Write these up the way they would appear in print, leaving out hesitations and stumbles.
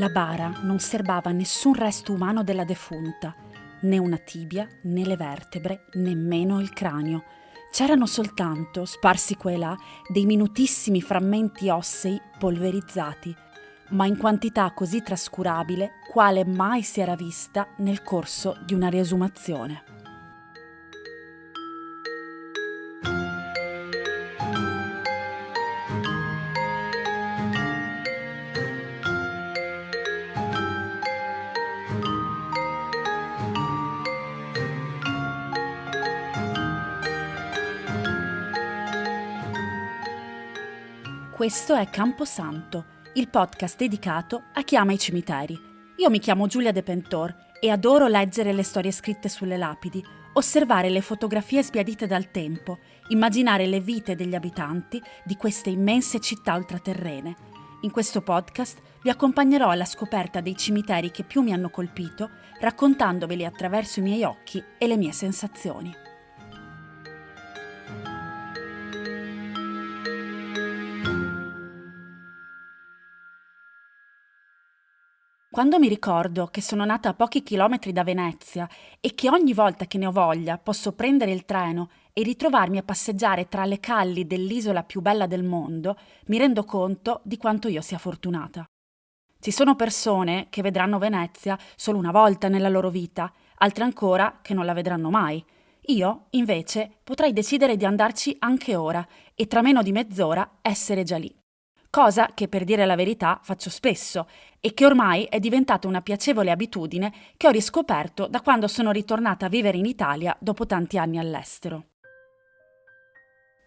Nella bara non serbava nessun resto umano della defunta, né una tibia, né le vertebre, nemmeno il cranio. C'erano soltanto, sparsi qua e là, dei minutissimi frammenti ossei polverizzati, ma in quantità così trascurabile quale mai si era vista nel corso di una riesumazione. Questo è Camposanto, il podcast dedicato a chi ama i cimiteri. Io mi chiamo Giulia De Pentor e adoro leggere le storie scritte sulle lapidi, osservare le fotografie sbiadite dal tempo, immaginare le vite degli abitanti di queste immense città ultraterrene. In questo podcast vi accompagnerò alla scoperta dei cimiteri che più mi hanno colpito, raccontandoveli attraverso i miei occhi e le mie sensazioni. Quando mi ricordo che sono nata a pochi chilometri da Venezia e che ogni volta che ne ho voglia posso prendere il treno e ritrovarmi a passeggiare tra le calli dell'isola più bella del mondo, mi rendo conto di quanto io sia fortunata. Ci sono persone che vedranno Venezia solo una volta nella loro vita, altre ancora che non la vedranno mai. Io, invece, potrei decidere di andarci anche ora e tra meno di mezz'ora essere già lì. Cosa che, per dire la verità, faccio spesso e che ormai è diventata una piacevole abitudine che ho riscoperto da quando sono ritornata a vivere in Italia dopo tanti anni all'estero.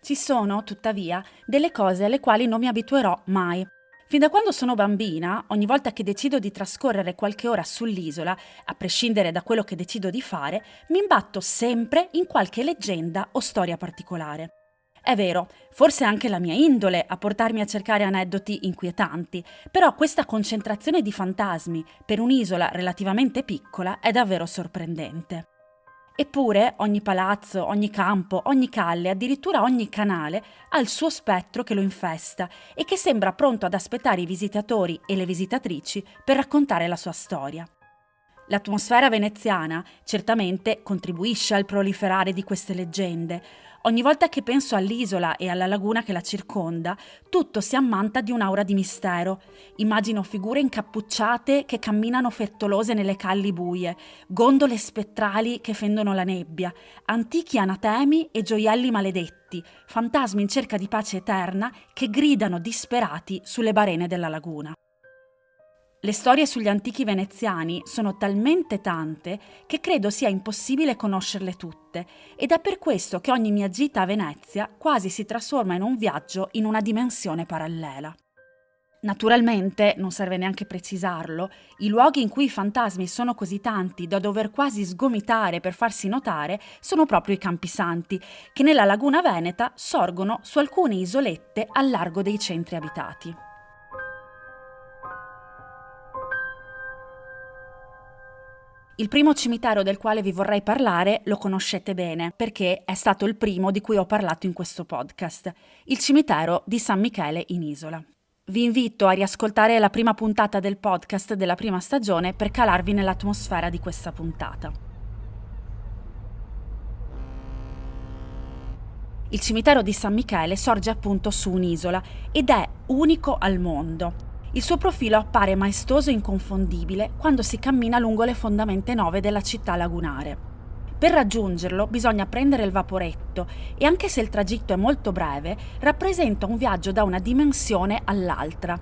Ci sono, tuttavia, delle cose alle quali non mi abituerò mai. Fin da quando sono bambina, ogni volta che decido di trascorrere qualche ora sull'isola, a prescindere da quello che decido di fare, mi imbatto sempre in qualche leggenda o storia particolare. È vero, forse è anche la mia indole a portarmi a cercare aneddoti inquietanti, però questa concentrazione di fantasmi per un'isola relativamente piccola è davvero sorprendente. Eppure ogni palazzo, ogni campo, ogni calle, addirittura ogni canale ha il suo spettro che lo infesta e che sembra pronto ad aspettare i visitatori e le visitatrici per raccontare la sua storia. L'atmosfera veneziana certamente contribuisce al proliferare di queste leggende. Ogni volta che penso all'isola e alla laguna che la circonda, tutto si ammanta di un'aura di mistero. Immagino figure incappucciate che camminano frettolose nelle calli buie, gondole spettrali che fendono la nebbia, antichi anatemi e gioielli maledetti, fantasmi in cerca di pace eterna che gridano disperati sulle barene della laguna. Le storie sugli antichi veneziani sono talmente tante che credo sia impossibile conoscerle tutte ed è per questo che ogni mia gita a Venezia quasi si trasforma in un viaggio in una dimensione parallela. Naturalmente, non serve neanche precisarlo, i luoghi in cui i fantasmi sono così tanti da dover quasi sgomitare per farsi notare sono proprio i Campisanti, che nella laguna veneta sorgono su alcune isolette al largo dei centri abitati. Il primo cimitero del quale vi vorrei parlare lo conoscete bene, perché è stato il primo di cui ho parlato in questo podcast, il cimitero di San Michele in Isola. Vi invito a riascoltare la prima puntata del podcast della prima stagione per calarvi nell'atmosfera di questa puntata. Il cimitero di San Michele sorge appunto su un'isola ed è unico al mondo. Il suo profilo appare maestoso e inconfondibile quando si cammina lungo le fondamenta nuove della città lagunare. Per raggiungerlo bisogna prendere il vaporetto e anche se il tragitto è molto breve, rappresenta un viaggio da una dimensione all'altra.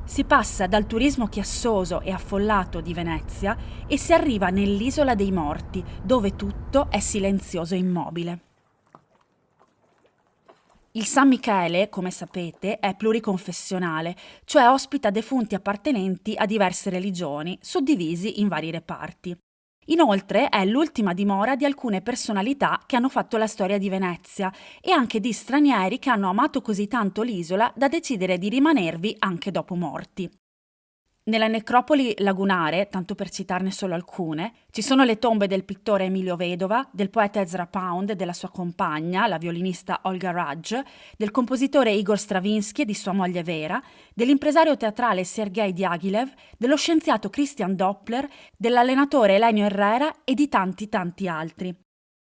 Si passa dal turismo chiassoso e affollato di Venezia e si arriva nell'isola dei morti, dove tutto è silenzioso e immobile. Il San Michele, come sapete, è pluriconfessionale, cioè ospita defunti appartenenti a diverse religioni, suddivisi in vari reparti. Inoltre è l'ultima dimora di alcune personalità che hanno fatto la storia di Venezia e anche di stranieri che hanno amato così tanto l'isola da decidere di rimanervi anche dopo morti. Nella necropoli lagunare, tanto per citarne solo alcune, ci sono le tombe del pittore Emilio Vedova, del poeta Ezra Pound e della sua compagna, la violinista Olga Rudge, del compositore Igor Stravinsky e di sua moglie Vera, dell'impresario teatrale Sergei Diaghilev, dello scienziato Christian Doppler, dell'allenatore Elenio Herrera e di tanti altri.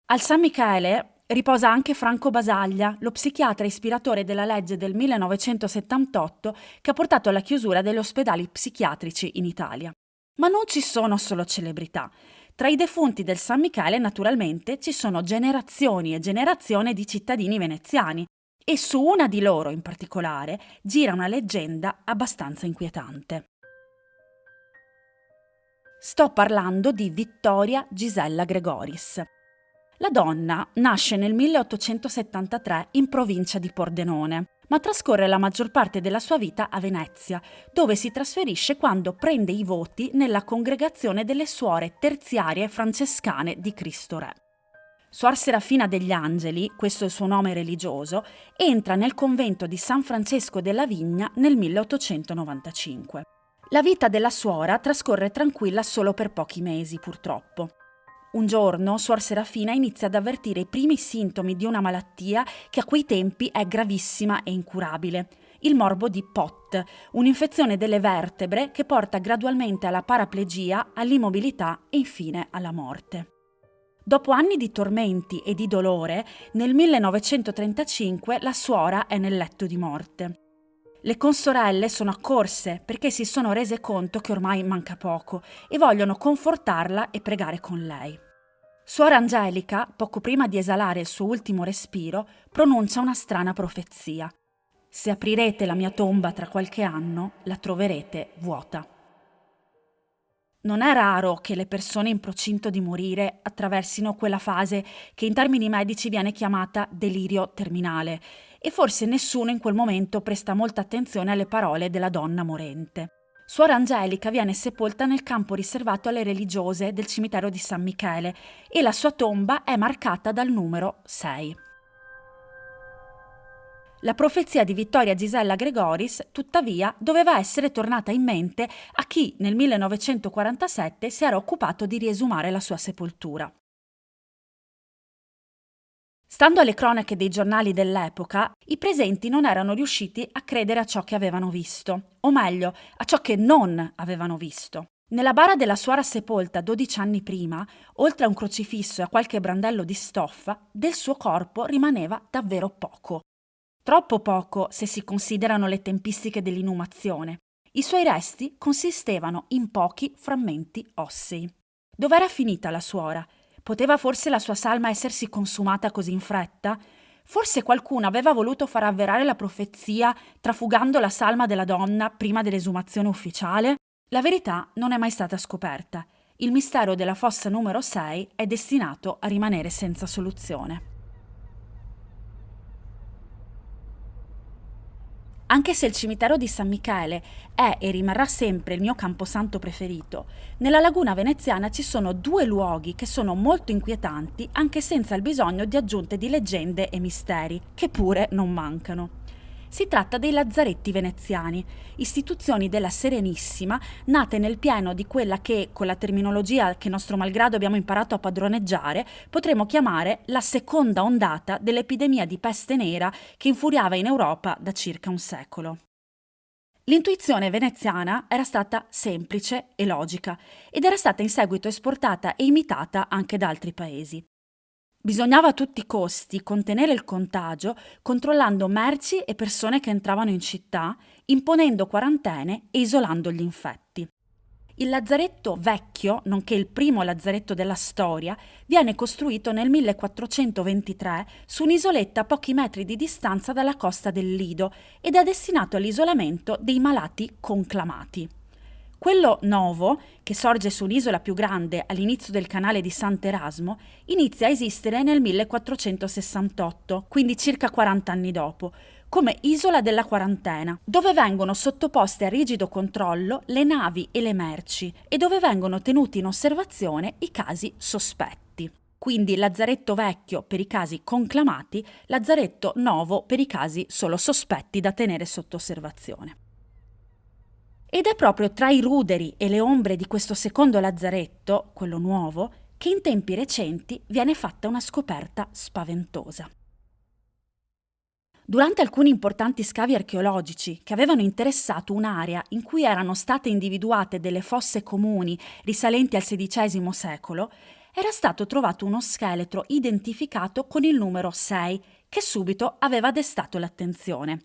Al San Michele riposa anche Franco Basaglia, lo psichiatra ispiratore della legge del 1978 che ha portato alla chiusura degli ospedali psichiatrici in Italia. Ma non ci sono solo celebrità. Tra i defunti del San Michele, naturalmente, ci sono generazioni e generazioni di cittadini veneziani e su una di loro in particolare gira una leggenda abbastanza inquietante. Sto parlando di Vittoria Gisella Gregoris. La donna nasce nel 1873 in provincia di Pordenone, ma trascorre la maggior parte della sua vita a Venezia, dove si trasferisce quando prende i voti nella congregazione delle suore terziarie francescane di Cristo Re. Suor Serafina degli Angeli, questo è il suo nome religioso, entra nel convento di San Francesco della Vigna nel 1895. La vita della suora trascorre tranquilla solo per pochi mesi, purtroppo. Un giorno Suor Serafina inizia ad avvertire i primi sintomi di una malattia che a quei tempi è gravissima e incurabile, il morbo di Pott, un'infezione delle vertebre che porta gradualmente alla paraplegia, all'immobilità e infine alla morte. Dopo anni di tormenti e di dolore, nel 1935 la suora è nel letto di morte. Le consorelle sono accorse perché si sono rese conto che ormai manca poco e vogliono confortarla e pregare con lei. Suor Angelica, poco prima di esalare il suo ultimo respiro, pronuncia una strana profezia. Se aprirete la mia tomba tra qualche anno, la troverete vuota. Non è raro che le persone in procinto di morire attraversino quella fase che in termini medici viene chiamata delirio terminale, e forse nessuno in quel momento presta molta attenzione alle parole della donna morente. Suor Angelica viene sepolta nel campo riservato alle religiose del cimitero di San Michele e la sua tomba è marcata dal numero 6. La profezia di Vittoria Gisella Gregoris, tuttavia, doveva essere tornata in mente a chi nel 1947 si era occupato di riesumare la sua sepoltura. Stando alle cronache dei giornali dell'epoca, i presenti non erano riusciti a credere a ciò che avevano visto, o meglio, a ciò che non avevano visto. Nella bara della suora sepolta 12 anni prima, oltre a un crocifisso e a qualche brandello di stoffa, del suo corpo rimaneva davvero poco. Troppo poco se si considerano le tempistiche dell'inumazione. I suoi resti consistevano in pochi frammenti ossei. Dov'era finita la suora? Poteva forse la sua salma essersi consumata così in fretta? Forse qualcuno aveva voluto far avverare la profezia trafugando la salma della donna prima dell'esumazione ufficiale? La verità non è mai stata scoperta. Il mistero della fossa numero 6 è destinato a rimanere senza soluzione. Anche se il cimitero di San Michele è e rimarrà sempre il mio camposanto preferito, nella laguna veneziana ci sono 2 luoghi che sono molto inquietanti anche senza il bisogno di aggiunte di leggende e misteri, che pure non mancano. Si tratta dei lazzaretti veneziani, istituzioni della Serenissima nate nel pieno di quella che, con la terminologia che nostro malgrado abbiamo imparato a padroneggiare, potremmo chiamare la seconda ondata dell'epidemia di peste nera che infuriava in Europa da circa un secolo. L'intuizione veneziana era stata semplice e logica ed era stata in seguito esportata e imitata anche da altri paesi. Bisognava a tutti i costi contenere il contagio controllando merci e persone che entravano in città, imponendo quarantene e isolando gli infetti. Il lazzaretto vecchio, nonché il primo lazzaretto della storia, viene costruito nel 1423 su un'isoletta a pochi metri di distanza dalla costa del Lido ed è destinato all'isolamento dei malati conclamati. Quello nuovo, che sorge su un'isola più grande all'inizio del canale di Sant'Erasmo, inizia a esistere nel 1468, quindi circa 40 anni dopo, come isola della quarantena, dove vengono sottoposte a rigido controllo le navi e le merci e dove vengono tenuti in osservazione i casi sospetti. Quindi lazzaretto vecchio per i casi conclamati, lazzaretto nuovo per i casi solo sospetti da tenere sotto osservazione. Ed è proprio tra i ruderi e le ombre di questo secondo lazzaretto, quello nuovo, che in tempi recenti viene fatta una scoperta spaventosa. Durante alcuni importanti scavi archeologici che avevano interessato un'area in cui erano state individuate delle fosse comuni risalenti al XVI secolo, era stato trovato uno scheletro identificato con il numero 6, che subito aveva destato l'attenzione.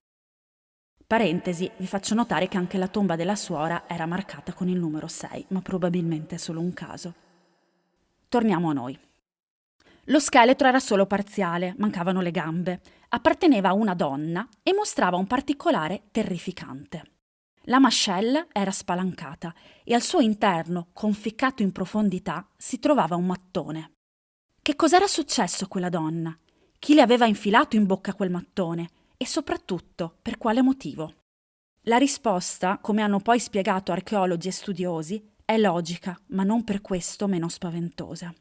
Parentesi, vi faccio notare che anche la tomba della suora era marcata con il numero 6, ma probabilmente è solo un caso. Torniamo a noi. Lo scheletro era solo parziale, mancavano le gambe, apparteneva a una donna e mostrava un particolare terrificante. La mascella era spalancata e al suo interno, conficcato in profondità, si trovava un mattone. Che cos'era successo a quella donna? Chi le aveva infilato in bocca quel mattone? E soprattutto, per quale motivo? La risposta, come hanno poi spiegato archeologi e studiosi, è logica, ma non per questo meno spaventosa.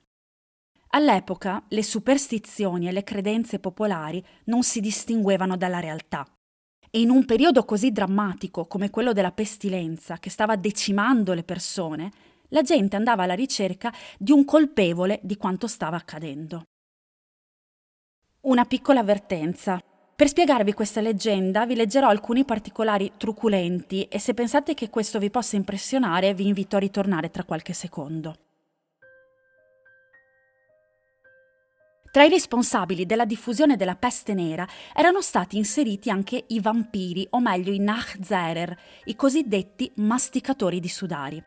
All'epoca le superstizioni e le credenze popolari non si distinguevano dalla realtà. E in un periodo così drammatico come quello della pestilenza, che stava decimando le persone, la gente andava alla ricerca di un colpevole di quanto stava accadendo. Una piccola avvertenza. Per spiegarvi questa leggenda vi leggerò alcuni particolari truculenti e se pensate che questo vi possa impressionare vi invito a ritornare tra qualche secondo. Tra i responsabili della diffusione della peste nera erano stati inseriti anche i vampiri, o meglio i Nachzerer, i cosiddetti masticatori di sudari.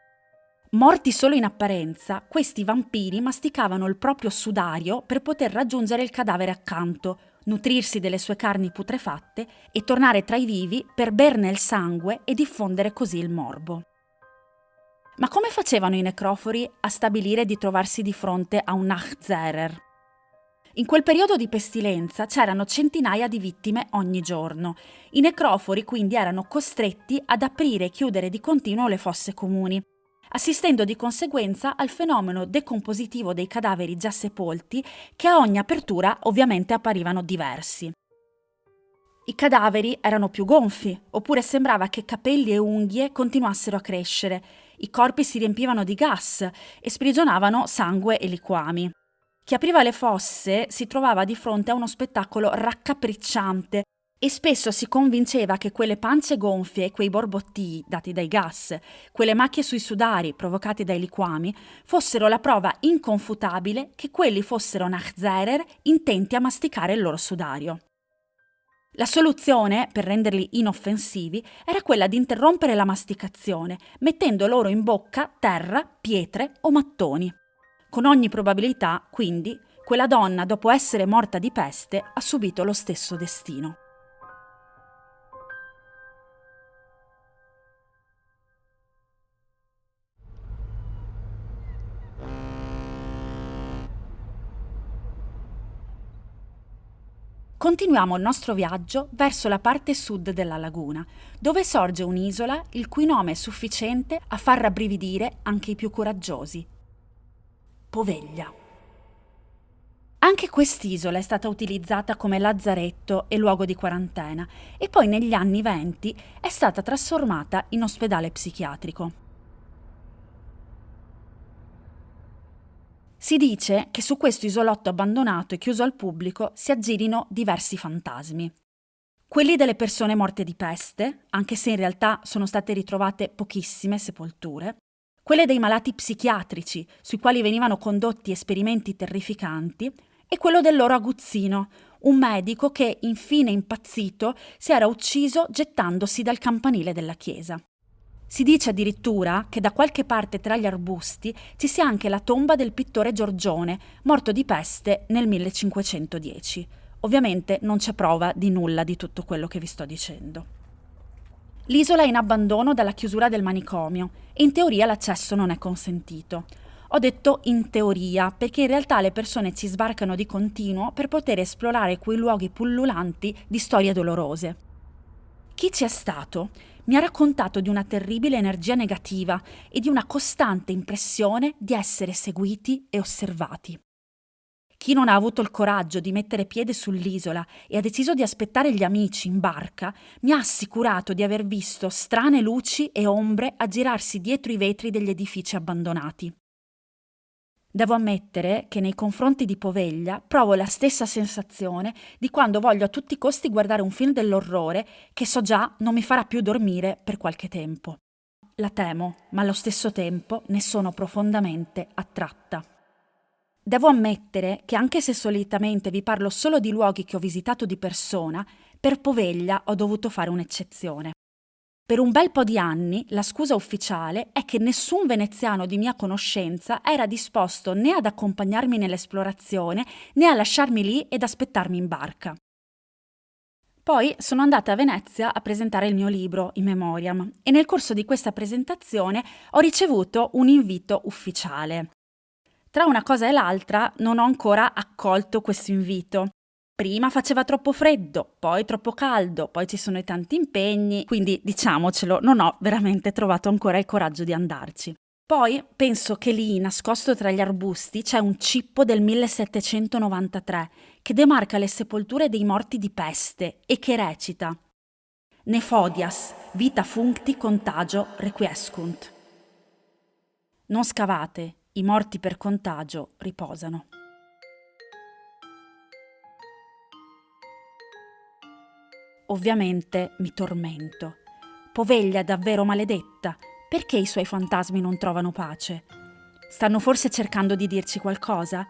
Morti solo in apparenza, questi vampiri masticavano il proprio sudario per poter raggiungere il cadavere accanto, nutrirsi delle sue carni putrefatte e tornare tra i vivi per berne il sangue e diffondere così il morbo. Ma come facevano i necrofori a stabilire di trovarsi di fronte a un Nachzerer? In quel periodo di pestilenza c'erano centinaia di vittime ogni giorno. I necrofori quindi erano costretti ad aprire e chiudere di continuo le fosse comuni, assistendo di conseguenza al fenomeno decompositivo dei cadaveri già sepolti, che a ogni apertura ovviamente apparivano diversi. I cadaveri erano più gonfi, oppure sembrava che capelli e unghie continuassero a crescere, i corpi si riempivano di gas e sprigionavano sangue e liquami. Chi apriva le fosse si trovava di fronte a uno spettacolo raccapricciante e spesso si convinceva che quelle pance gonfie e quei borbottii dati dai gas, quelle macchie sui sudari provocati dai liquami, fossero la prova inconfutabile che quelli fossero Nachzerer intenti a masticare il loro sudario. La soluzione, per renderli inoffensivi, era quella di interrompere la masticazione, mettendo loro in bocca terra, pietre o mattoni. Con ogni probabilità, quindi, quella donna, dopo essere morta di peste, ha subito lo stesso destino. Continuiamo il nostro viaggio verso la parte sud della laguna, dove sorge un'isola il cui nome è sufficiente a far rabbrividire anche i più coraggiosi. Poveglia. Anche quest'isola è stata utilizzata come lazzaretto e luogo di quarantena e poi negli anni '20 è stata trasformata in ospedale psichiatrico. Si dice che su questo isolotto abbandonato e chiuso al pubblico si aggirino diversi fantasmi. Quelli delle persone morte di peste, anche se in realtà sono state ritrovate pochissime sepolture, quelle dei malati psichiatrici, sui quali venivano condotti esperimenti terrificanti, e quello del loro aguzzino, un medico che, infine impazzito, si era ucciso gettandosi dal campanile della chiesa. Si dice addirittura che da qualche parte tra gli arbusti ci sia anche la tomba del pittore Giorgione, morto di peste nel 1510. Ovviamente non c'è prova di nulla di tutto quello che vi sto dicendo. L'isola è in abbandono dalla chiusura del manicomio e in teoria l'accesso non è consentito. Ho detto in teoria perché in realtà le persone ci sbarcano di continuo per poter esplorare quei luoghi pullulanti di storie dolorose. Chi ci è stato mi ha raccontato di una terribile energia negativa e di una costante impressione di essere seguiti e osservati. Chi non ha avuto il coraggio di mettere piede sull'isola e ha deciso di aspettare gli amici in barca, mi ha assicurato di aver visto strane luci e ombre aggirarsi dietro i vetri degli edifici abbandonati. Devo ammettere che nei confronti di Poveglia provo la stessa sensazione di quando voglio a tutti i costi guardare un film dell'orrore che so già non mi farà più dormire per qualche tempo. La temo, ma allo stesso tempo ne sono profondamente attratta. Devo ammettere che anche se solitamente vi parlo solo di luoghi che ho visitato di persona, per Poveglia ho dovuto fare un'eccezione. Per un bel po' di anni la scusa ufficiale è che nessun veneziano di mia conoscenza era disposto né ad accompagnarmi nell'esplorazione né a lasciarmi lì ed aspettarmi in barca. Poi sono andata a Venezia a presentare il mio libro In Memoriam e nel corso di questa presentazione ho ricevuto un invito ufficiale. Tra una cosa e l'altra non ho ancora accolto questo invito. Prima faceva troppo freddo, poi troppo caldo, poi ci sono i tanti impegni, quindi diciamocelo, non ho veramente trovato ancora il coraggio di andarci. Poi penso che lì, nascosto tra gli arbusti, c'è un cippo del 1793 che demarca le sepolture dei morti di peste e che recita Nefodias, vita functi contagio requiescunt. Non scavate, i morti per contagio riposano. Ovviamente mi tormento. Poveglia è davvero maledetta. Perché i suoi fantasmi non trovano pace? Stanno forse cercando di dirci qualcosa?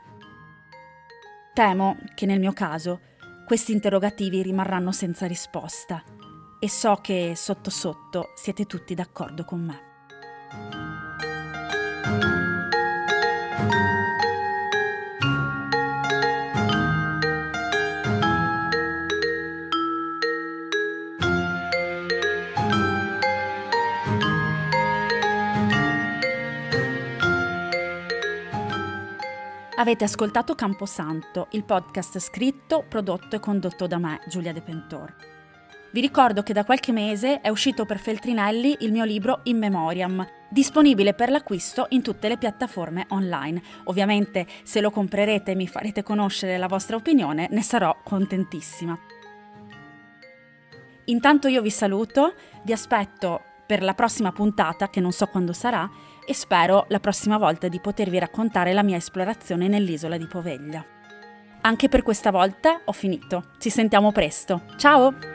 Temo che nel mio caso questi interrogativi rimarranno senza risposta e so che sotto sotto siete tutti d'accordo con me. Avete ascoltato Camposanto, il podcast scritto, prodotto e condotto da me, Giulia De Pentor. Vi ricordo che da qualche mese è uscito per Feltrinelli il mio libro In Memoriam, disponibile per l'acquisto in tutte le piattaforme online. Ovviamente, se lo comprerete e mi farete conoscere la vostra opinione, ne sarò contentissima. Intanto io vi saluto, vi aspetto per la prossima puntata, che non so quando sarà, e spero la prossima volta di potervi raccontare la mia esplorazione nell'isola di Poveglia. Anche per questa volta ho finito. Ci sentiamo presto. Ciao!